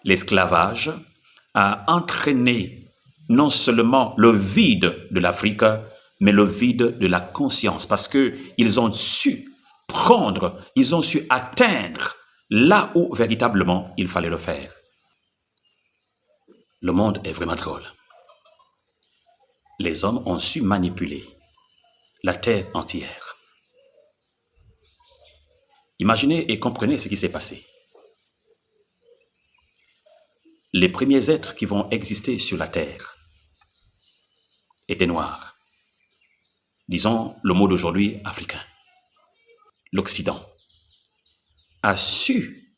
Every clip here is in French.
L'esclavage a entraîné non seulement le vide de l'Afrique, mais le vide de la conscience, parce qu'ils ont su prendre, ils ont su atteindre là où véritablement il fallait le faire. Le monde est vraiment drôle. Les hommes ont su manipuler la terre entière. Imaginez et comprenez ce qui s'est passé. Les premiers êtres qui vont exister sur la terre étaient noirs. Disons le mot d'aujourd'hui, africain. L'Occident a su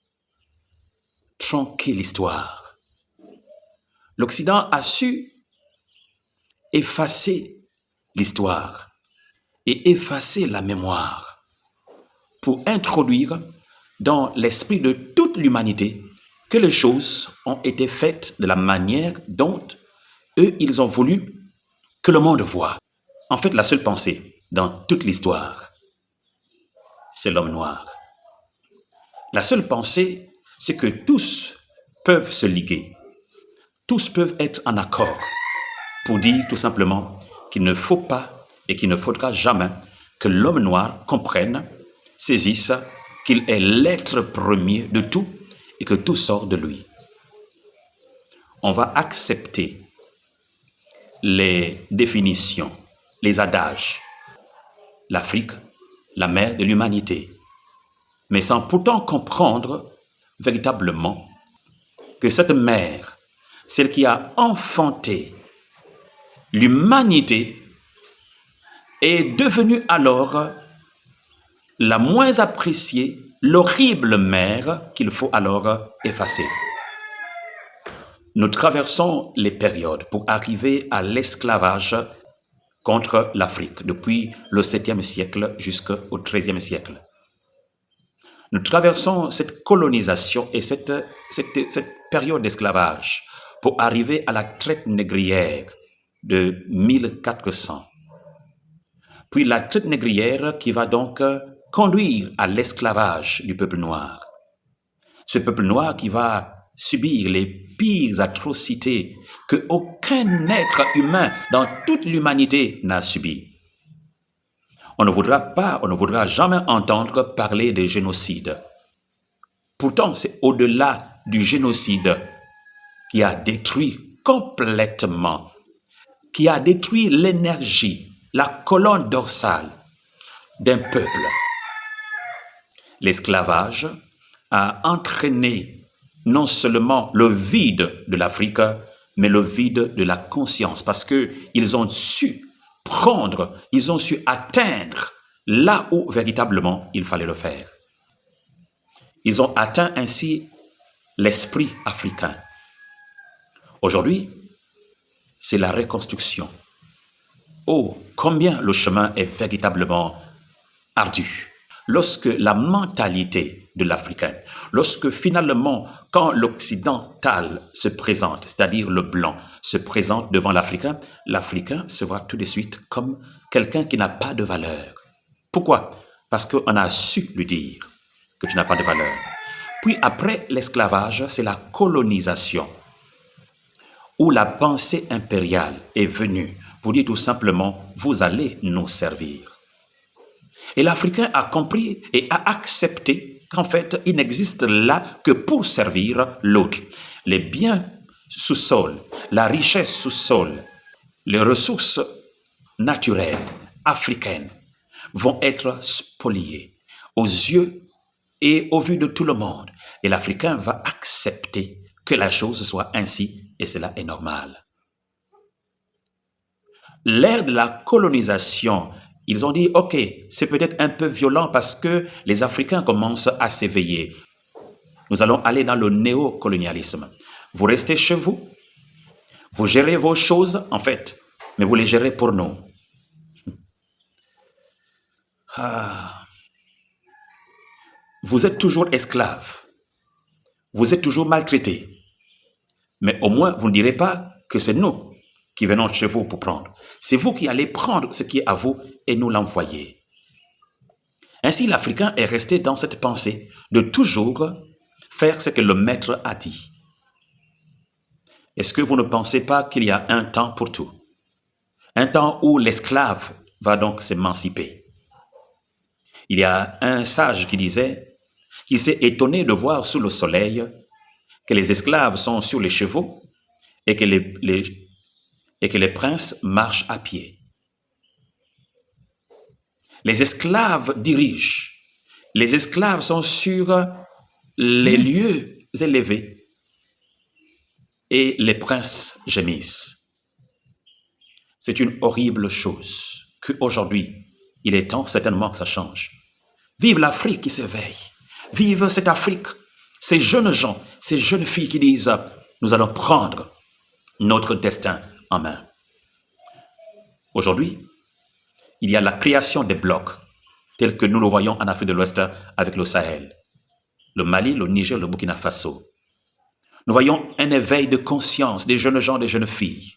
tronquer l'histoire. L'Occident a su effacer l'histoire et effacer la mémoire pour introduire dans l'esprit de toute l'humanité que les choses ont été faites de la manière dont eux, ils ont voulu que le monde voie. En fait, la seule pensée dans toute l'histoire, c'est l'homme noir. La seule pensée, c'est que tous peuvent se liguer, tous peuvent être en accord pour dire tout simplement qu'il ne faut pas et qu'il ne faudra jamais que l'homme noir comprenne, saisisse qu'il est l'être premier de tout et que tout sort de lui. On va accepter les définitions, les adages. L'Afrique, la mère de l'humanité, mais sans pourtant comprendre véritablement que cette mère, celle qui a enfanté l'humanité, est devenue alors la moins appréciée, l'horrible mère qu'il faut alors effacer. Nous traversons les périodes pour arriver à l'esclavage contre l'Afrique, depuis le 7e siècle jusqu'au 13e siècle. Nous traversons cette colonisation et cette période d'esclavage pour arriver à la traite négrière de 1400. Puis la traite négrière qui va donc conduire à l'esclavage du peuple noir. Ce peuple noir qui va subir les pires atrocités que aucun être humain dans toute l'humanité n'a subi. On ne voudra jamais entendre parler de génocide. Pourtant, c'est au-delà du génocide qui a détruit complètement, qui a détruit l'énergie, la colonne dorsale d'un peuple. L'esclavage a entraîné non seulement le vide de l'Afrique, mais le vide de la conscience, parce qu'ils ont su prendre, ils ont su atteindre là où véritablement il fallait le faire. Ils ont atteint ainsi l'esprit africain. Aujourd'hui, c'est la reconstruction. Oh, combien le chemin est véritablement ardu. Lorsque la mentalité de l'Africain, lorsque finalement, quand l'occidental se présente, c'est-à-dire le blanc, se présente devant l'Africain, l'Africain se voit tout de suite comme quelqu'un qui n'a pas de valeur. Pourquoi? Parce qu'on a su lui dire que tu n'as pas de valeur. Puis après l'esclavage, c'est la colonisation, où la pensée impériale est venue pour dire tout simplement, vous allez nous servir. Et l'Africain a compris et a accepté qu'en fait, il n'existe là que pour servir l'autre. Les biens sous-sol, la richesse sous-sol, les ressources naturelles africaines vont être spoliées aux yeux et au vu de tout le monde. Et l'Africain va accepter que la chose soit ainsi, et cela est normal. L'ère de la colonisation, ils ont dit, ok, c'est peut-être un peu violent parce que les Africains commencent à s'éveiller. Nous allons aller dans le néocolonialisme. Vous restez chez vous, vous gérez vos choses, en fait, mais vous les gérez pour nous. Vous êtes toujours esclave, vous êtes toujours maltraité, mais au moins vous ne direz pas que c'est nous qui venons chez vous pour prendre. C'est vous qui allez prendre ce qui est à vous et nous l'envoyer. Ainsi, l'Africain est resté dans cette pensée de toujours faire ce que le maître a dit. Est-ce que vous ne pensez pas qu'il y a un temps pour tout? Un temps où l'esclave va donc s'émanciper. Il y a un sage qui disait qu'il s'est étonné de voir sous le soleil que les esclaves sont sur les chevaux et que les princes marchent à pied. Les esclaves dirigent. Les esclaves sont sur les lieux élevés et les princes gémissent. C'est une horrible chose qu'aujourd'hui, il est temps certainement que ça change. Vive l'Afrique qui s'éveille. Vive cette Afrique. Ces jeunes gens, ces jeunes filles qui disent « Nous allons prendre notre destin en main ». Aujourd'hui, il y a la création des blocs tels que nous le voyons en Afrique de l'Ouest avec le Sahel, le Mali, le Niger, le Burkina Faso. Nous voyons un éveil de conscience des jeunes gens, des jeunes filles.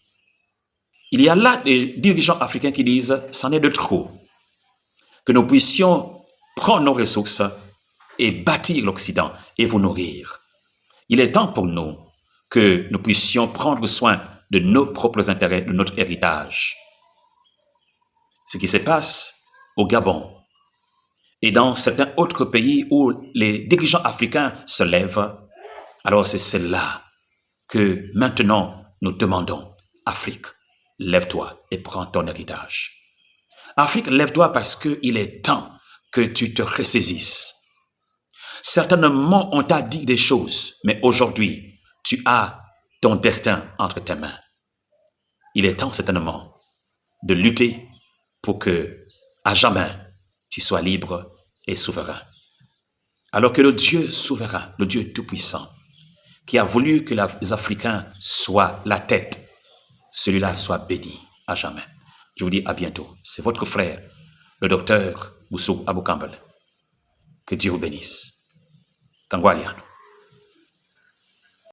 Il y a là des dirigeants africains qui disent « c'en est de trop », que nous puissions prendre nos ressources et bâtir l'Occident et vous nourrir. Il est temps pour nous que nous puissions prendre soin de nos propres intérêts, de notre héritage. Ce qui se passe au Gabon et dans certains autres pays où les dirigeants africains se lèvent, alors c'est cela que maintenant nous demandons. Afrique, lève-toi et prends ton héritage. Afrique, lève-toi parce qu'il est temps que tu te ressaisisses. Certainement, on t'a dit des choses, mais aujourd'hui, tu as ton destin entre tes mains. Il est temps certainement de lutter pour que, à jamais, tu sois libre et souverain. Alors que le Dieu souverain, le Dieu tout-puissant, qui a voulu que les Africains soient la tête, celui-là soit béni à jamais. Je vous dis à bientôt. C'est votre frère, le docteur Boussou Abou Campbell. Que Dieu vous bénisse. Kangwaliano.